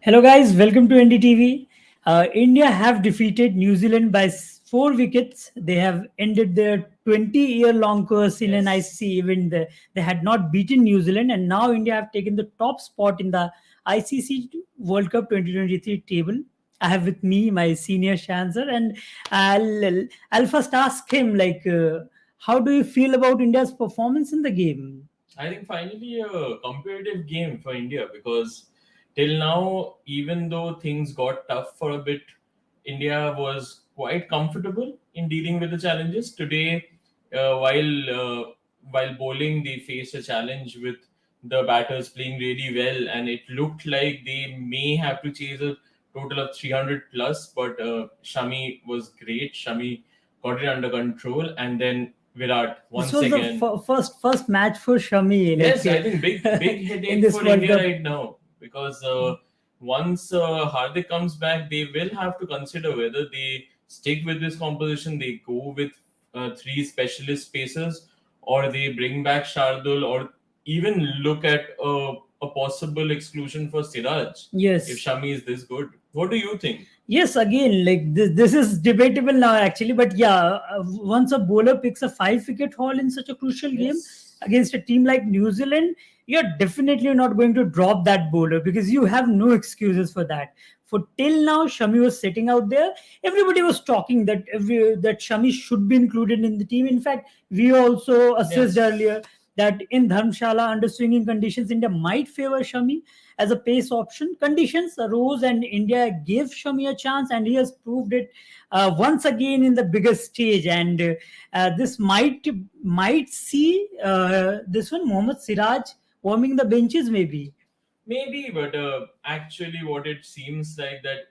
Hello, guys. Welcome to NDTV. India have defeated New Zealand by 4 wickets. They have ended their 20-year-long course in an Yes. ICC event. They had not beaten New Zealand, and now India have taken the top spot in the ICC World Cup 2023 table. I have with me my senior Shanzer, and I'll first ask him how do you feel about India's performance in the game? I think finally a competitive game for India because till now, even though things got tough for a bit, India was quite comfortable in dealing with the challenges. Today, while bowling, they faced a challenge with the batters playing really well, and it looked like they may have to chase a total of 300 plus. But Shami was great. Shami got it under control, and then Virat This once was the again. first match for Shami, Yes, I think big in headache this for World India Cup. right now because once Hardik comes back, they will have to consider whether they stick with this composition, they go with three specialist spacers, or they bring back Shardul, or even look at a possible exclusion for Siraj if Yes. Shami is this good. What do you think? Yes, again, like this is debatable now, actually. But yeah, once a bowler picks a 5 wicket haul in such a crucial game Yes. against a team like New Zealand, you're definitely not going to drop that bowler because you have no excuses for that. For till now, Shami was sitting out there. Everybody was talking that Shami should be included in the team. In fact, we also assessed Yes. earlier that in Dharmshala, under swinging conditions, India might favor Shami as a pace option. Conditions arose and India gave Shami a chance, and he has proved it once again in the biggest stage. And this might see this one Mohammed Siraj warming the benches, maybe. Maybe, but actually, what it seems like that,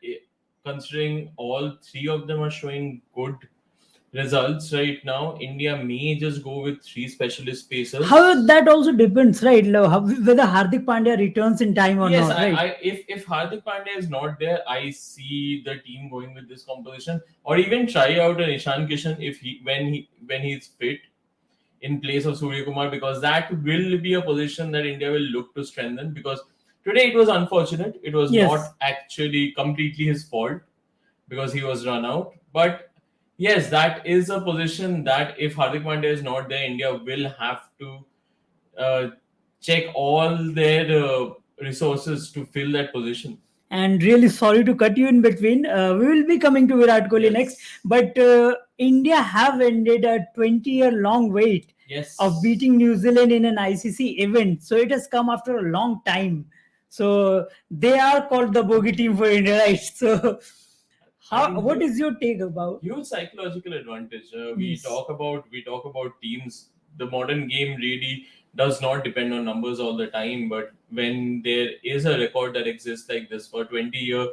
considering all three of them are showing good results right now, India may just go with three specialist However, spacers. that also depends, right? Whether Hardik Pandya returns in time or Yes, not, right? if Hardik Pandya is not there, I see the team going with this composition, or even try out an Ishan Kishan if when he's fit in place of Surya Kumar, because that will be a position that India will look to strengthen. Because today it was unfortunate; it was Yes. not actually completely his fault because he was run out. But yes, that is a position that if Hardik Pandya is not there, India will have to uh, check all their resources to fill that position. And really sorry to cut you in between. We will be coming to Virat Kohli next, Yes. but India have ended a 20-year long wait of Yes. beating New Zealand in an ICC event. So it has come after a long time. So they are called the bogey team for India, right? So I how? think What is your take about? huge psychological advantage. Yes. We talk about teams. The modern game really does not depend on numbers all the time, but when there is a record that exists like this for 20 years,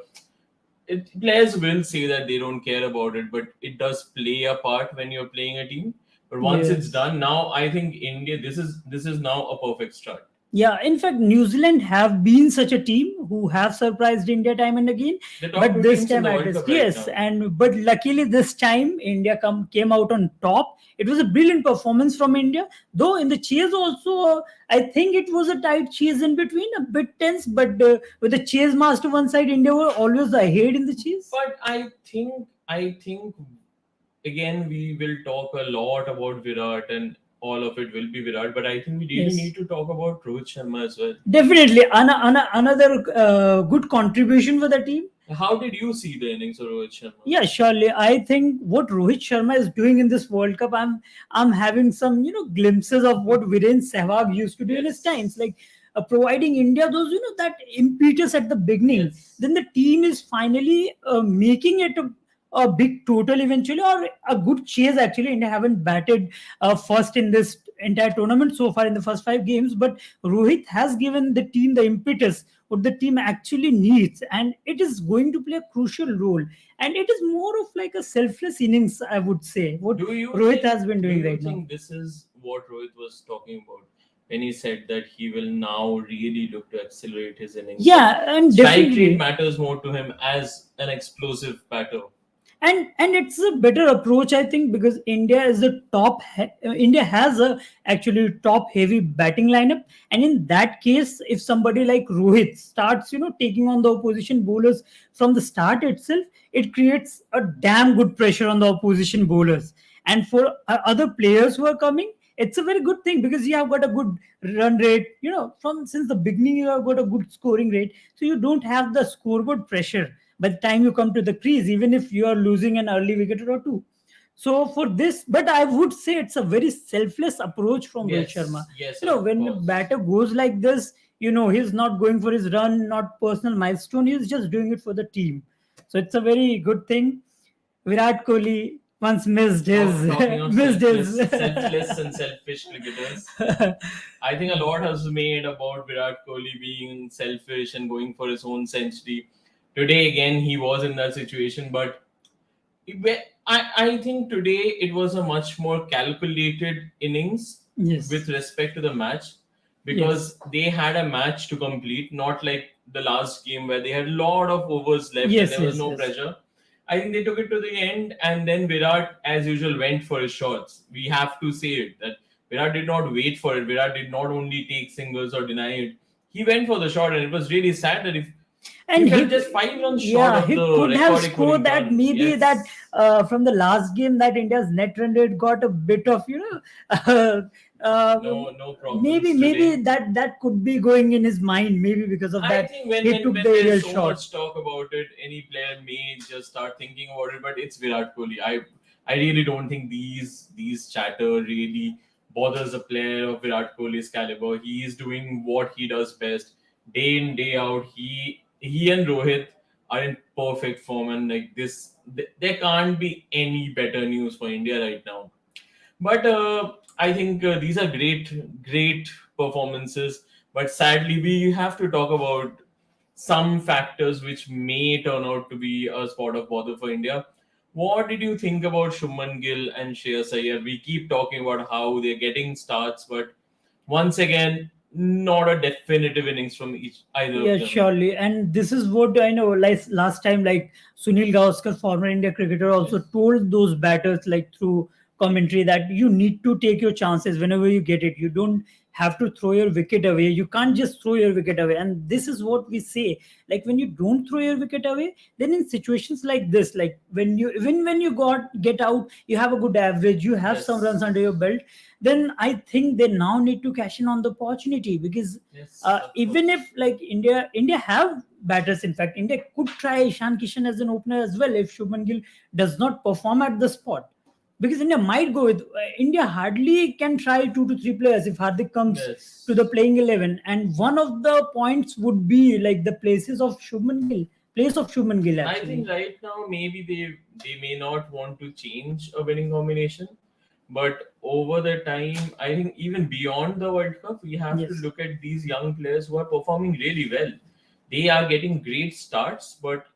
players will say that they don't care about it, but it does play a part when you're playing a team. But once it's Yes. done, now I think India, this is now a perfect start. Yeah, in fact, New Zealand have been such a team who have surprised India time and again. The top But two this teams in time, the at World least, Cup right yes, now. and but luckily this time India came out on top. It was a brilliant performance from India, though in the chase also. I think it was a tight chase in between, a bit tense, but with the chase master one side, India were always ahead in the chase. But I think again we will talk a lot about Virat and all of it will be Virat, but I think we really Yes. need to talk about Rohit Sharma as well. Definitely, another good contribution for the team. How did you see the innings of Rohit Sharma? Yeah, surely. I think what Rohit Sharma is doing in this World Cup, I'm having some glimpses of what Viren Sehwag used to do in his times, Yes. like providing India those that impetus at the beginning. Yes. Then the team is finally making it a big total eventually, or a good chase. Actually, India haven't batted first in this entire tournament so far in the first 5 games, but Rohit has given the team the impetus what the team actually needs, and it is going to play a crucial role, and it is more of like a selfless innings, I would say, what Do you Rohit think has been do doing you right now. think this is what Rohit was talking about when he said that he will now really look to accelerate his innings? Yeah, and Strike rate definitely. matters more to him as an explosive batter. And it's a better approach, I think, because India has a actually top heavy batting lineup. And in that case, if somebody like Rohit starts taking on the opposition bowlers from the start itself, it creates a damn good pressure on the opposition bowlers. And for other players who are coming, it's a very good thing, because you have got a good run rate, from since the beginning you have got a good scoring rate, so you don't have the scoreboard pressure by the time you come to the crease, even if you are losing an early wicket or two. So for this, but I would say it's a very selfless approach from Rohit Sharma. Yes, yes, of When a course. batter goes like this, he's not going for his run, not personal milestone, he's just doing it for the team. So it's a very good thing. Virat Kohli once missed his Talking of missed his selfless and selfish cricketers, I think a lot has made about Virat Kohli being selfish and going for his own century. Today again, he was in that situation, but I think today it was a much more calculated innings Yes. with respect to the match, Yes. because they had a match to complete, not like the last game where they had a lot of overs left and Yes, there was yes, no yes. pressure. I think they took it to the end, and then Virat, as usual, went for his shots. We have to say it that Virat did not wait for it. Virat did not only take singles or deny it. He went for the shot, and it was really sad that if he And fell just 5 runs short yeah, of he the could have record scored equaling that, run. maybe that Yes. from the last game, that India's net run rate got a bit of uh, uh, No maybe problems today. that could be going in his mind, maybe because of I that think when, he when took when the aerial there's so shot. much talk about it, any player may just start thinking about it. But it's Virat Kohli. I really don't think these chatter really bothers a player of Virat Kohli's caliber. He is doing what he does best, day in day out. He and Rohit are in perfect form, and like this, there can't be any better news for India right now. But I think these are great performances. But sadly, we have to talk about some factors which may turn out to be a spot of bother for India. What did you think about Shuman Gill and Shreyas Iyer? We keep talking about how they're getting starts, but once again, not a definitive innings from either of Yeah, them. surely. And this is what I know. Like last time, like Sunil Gavaskar, former India cricketer, also Yes. told those batters, like through commentary, that you need to take your chances whenever you get it. You don't have to throw your wicket away. You can't just throw your wicket away. And this is what we say. Like when you don't throw your wicket away, then in situations like this, like when you even when you get out, you have a good average, you have some runs Yes. under your belt. Then I think they now need to cash in on the opportunity, because Yes, of even if course. like India have batters. In fact, India could try Ishan Kishan as an opener as well if Shubman Gill does not perform at the spot. Because India might go with India hardly can try 2 to 3 players if Hardik comes to the Yes. playing 11, and one of the points would be like the place of Shubman Gill I actually. think right now maybe they may not want to change a winning combination, but over the time, I think even beyond the World Cup, we have to Yes. look at these young players who are performing really well. They are getting great starts, but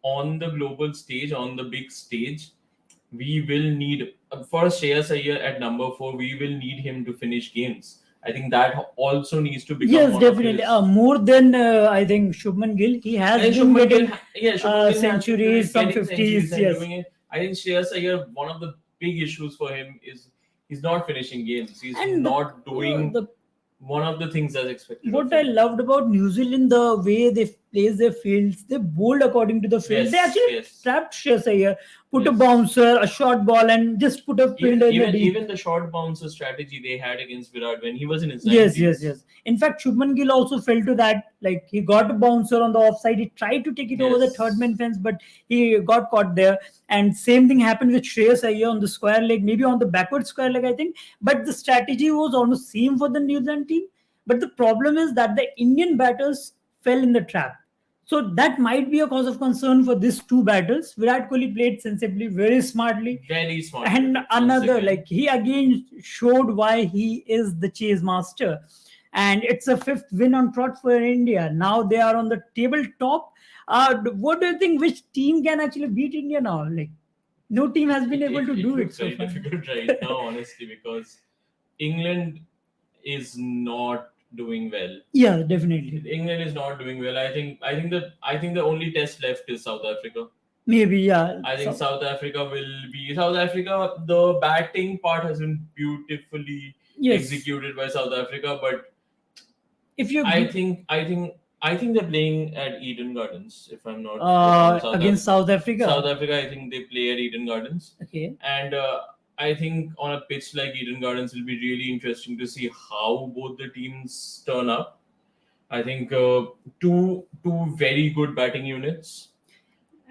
on the global stage, on the big stage, we will need for Shreyas Iyer at number 4. We will need him to finish games. I think that also needs to become Yes, one of definitely. his. More than I think Shubman Gill, he has And been Shubman Gill, getting Shubman Gill has been centuries, some getting centuries 50s. and Yes. doing it. I think Shreyas Iyer, one of the big issues for him is he's not finishing games. He's And not doing the one of the things as expected of what I him. loved about New Zealand, the way they place their fields, they bowled according to the field. They Yes, actually yes, trapped Shreyas Iyer, put a yes. bouncer, a short ball, and just put a Even fielder in the even deep. even the short bouncer strategy they had against Virat when he was in his Yes, yes, nineties. yes. In fact, Shubman Gill also fell to that. Like he got a bouncer on the offside. He tried to take it over the third Yes. man fence, but he got caught there. And same thing happened with Shreyas Iyer on the square leg, maybe on the backward square leg, I think. But the strategy was almost same for the New Zealand team. But the problem is that the Indian batters fell in the trap. So that might be a cause of concern for these two batters. Virat Kohli played sensibly, very smartly, Very smartly and played once another, again. like he again showed why he is the chase master. And it's a fifth win on trot for India. Now they are on the tabletop. What do you think, which team can actually beat India now? Like no team has been able to It do it looks so very far. difficult right now, honestly, because England is not doing well. Yeah, definitely. England is not doing well. I think the only test left is South Africa. Maybe, yeah. I think So South Africa. The batting part has been beautifully yes, executed by South Africa, but if you I think I think I think they're playing at Eden Gardens. If I'm not wrong, against South South Africa, Africa. I think they play at Eden Gardens, okay. and I think on a pitch like Eden Gardens will be really interesting to see how both the teams turn up. I think two very good batting units.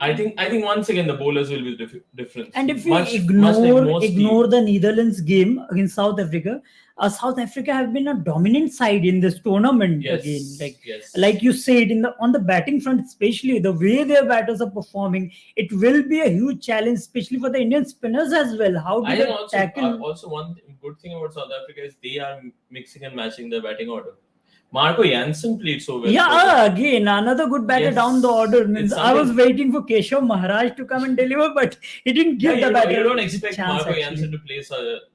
I think once again the bowlers will be difference. And if we Much like most ignore teams. the Netherlands game against South Africa, South Africa have been a dominant side in this tournament again. Yes, Like yes. you said, in the on the batting front, especially the way their batters are performing, it will be a huge challenge, especially for the Indian spinners as well. How do I think they tackle? also one good thing about South Africa is they are mixing and matching their batting order. Marco Jansen played so well Yeah, for them. again, another good batter down the Yes, order. Means it's I was something. waiting for Keshav Maharaj to come and deliver, but he didn't Yeah, give the you batter don't the expect chance Marco actually. Jansen to play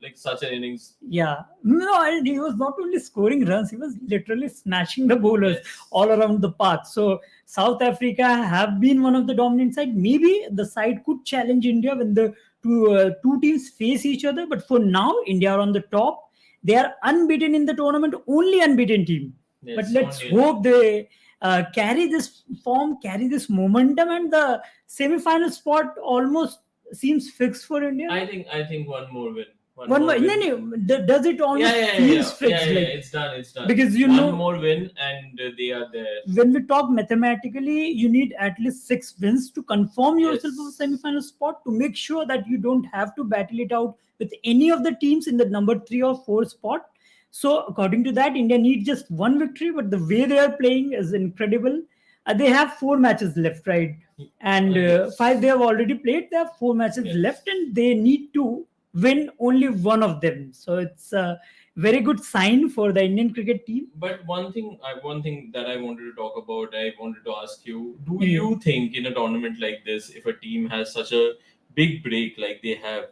like such an innings. Yeah, no, and he was not only scoring runs, he was literally smashing the bowlers Yes. all around the path. So South Africa have been one of the dominant side. Maybe the side could challenge India when the two teams face each other. But for now, India are on the top. They are unbeaten in the tournament, only unbeaten team. But Yes, let's only hope they carry this form, carry this momentum, and the semi-final spot almost seems fixed for India now. I think one more win. One One more more, no, win. no, does it Yeah, almost yeah, yeah, feels yeah, yeah, fixed? yeah, yeah. Like It's done. It's done. because One more win and they are there. when we talk mathematically, you need at least 6 wins to confirm yourself of a Yes. semi-final spot to make sure that you don't have to battle it out with any of the teams in the number 3 or 4 spot. So according to that, India need just one victory, but the way they are playing is incredible. They have 4 matches left, right? And five Yes. they have already played. They have 4 matches left, Yes. and they need to win only one of them. So it's a very good sign for the Indian cricket team. But one thing that I wanted to talk about, I wanted to ask you: Do Yeah. you think in a tournament like this, if a team has such a big break like they have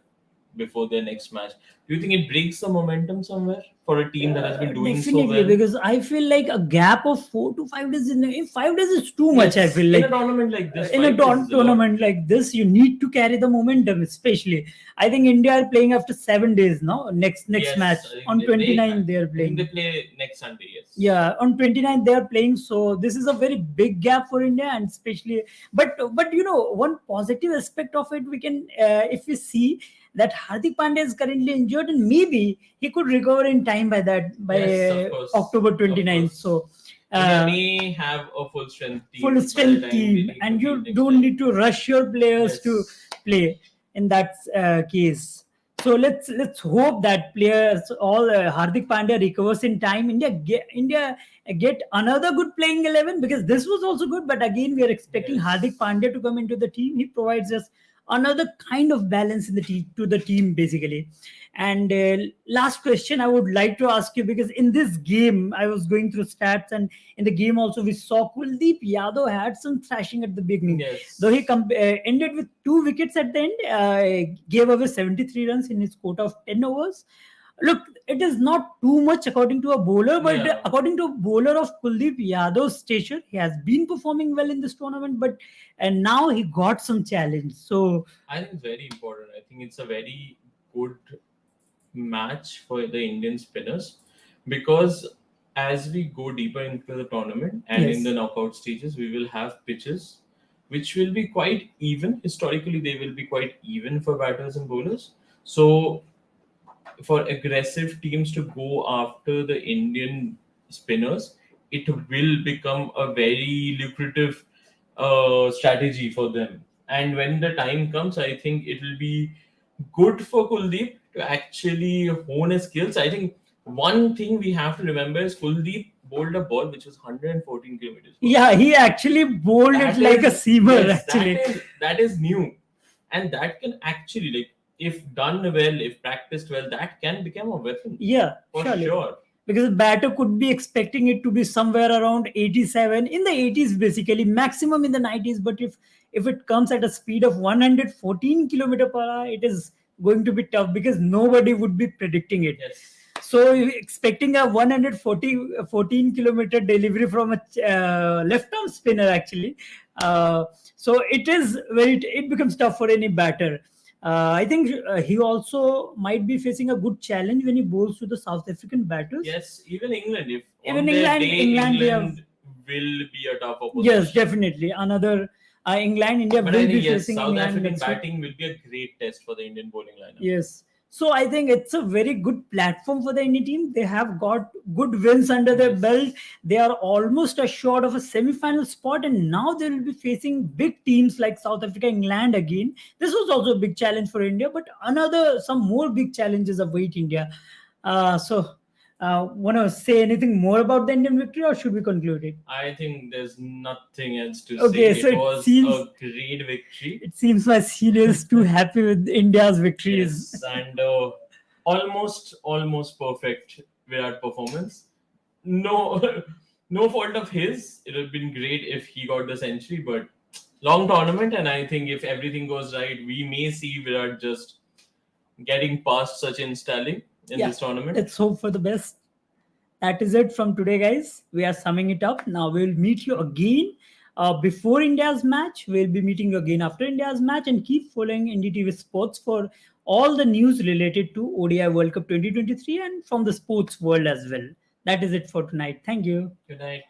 before their next match, do you think it breaks the momentum somewhere for a team that has been doing so Definitely, well? because I feel like a gap of 4 to 5 days. In 5 days is too much. I Yes, feel in a like tournament like this, in a 5 days is a lot. tournament like this, you need to carry the momentum. Especially, I think India are playing after 7 days now. Next match Yes, I think on they play. 29 they are I think they playing. play next Sunday. Yes. Yeah, on 29 they are playing. So this is a very big gap for India, and especially, but one positive aspect of it we can, if we see that Hardik Pandya is currently injured, and maybe he could recover in time by Yes, of course, October of 29th. course. So India uh, may have a full strength full team by the strength time they team, need to and field you next don't time. need to rush your players to Yes. play in that case. So let's hope that players, all Hardik Pandya recovers in time. India get another good playing 11, because this was also good, but again we are expecting Hardik Yes. Pandya to come into the team. He provides us another kind of balance in the team, to the team basically. And last question I would like to ask you, because in this game I was going through stats, and in the game also we saw Kuldeep Yadav had some thrashing at the beginning. Though he Yes. ended with 2 wickets at the end, gave away 73 runs in his quota of 10 overs. Look, it is not too much according to a bowler, but Yeah. according to a bowler of Kuldeep Yadav's stature, he has been performing well in this tournament, but and now he got some challenge. So I think it's very important. I think it's a very good match for the Indian spinners because as we go deeper into the tournament and in yes, the knockout stages, we will have pitches which will be quite even. Historically, they will be quite even for batters and bowlers. So, for aggressive teams to go after the Indian spinners, it will become a very lucrative strategy for them. And when the time comes, I think it will be good for Kuldeep to actually hone his skills. I think one thing we have to remember is Kuldeep bowled a ball which was 114 kilometers per hour. yeah, he actually bowled it That like a is seamer yes, actually. that is new, and that can actually like if done well, if practiced well, that can become a weapon Yeah, for surely. sure. Because the batter could be expecting it to be somewhere around 87 in the 80s, basically maximum in the 90s. But if it comes at a speed of 114 kilometer per hour, it is going to be tough, because nobody would be predicting it. Yes. So expecting a 14 kilometer delivery from a left arm spinner actually. Uh, so it becomes tough for any batter. I think he also might be facing a good challenge when he bowls to the South African batters. Yes, even England. If Even on their day England, they have. England will be a tough Yes, opposition. definitely. Another England, India But I will think be yes, facing South England African next week. batting will be a great test for the Indian bowling lineup. Yes. So I think it's a very good platform for the Indian team. They have got good wins under their Yes. belt. They are almost assured of a semi-final spot, and now they will be facing big teams like South Africa, England again. This was also a big challenge for India, but some more big challenges await India. Want to say anything more about the Indian victory, or should we conclude it? I think there's nothing else to Okay, say. so It was a great victory. it seems my senior is too happy with India's victories. Yes, and almost perfect Virat performance. No, no fault of his. It would have been great if he got the century, but long tournament, and I think if everything goes right, we may see Virat just getting past Sachin Sterling in Yeah, this tournament. let's hope for the best. That is it from today, guys. We are summing it up. Now we'll meet you again before India's match. We'll be meeting you again after India's match, and keep following NDTV Sports for all the news related to ODI World Cup 2023 and from the sports world as well. That is it for tonight. Thank you. Good night.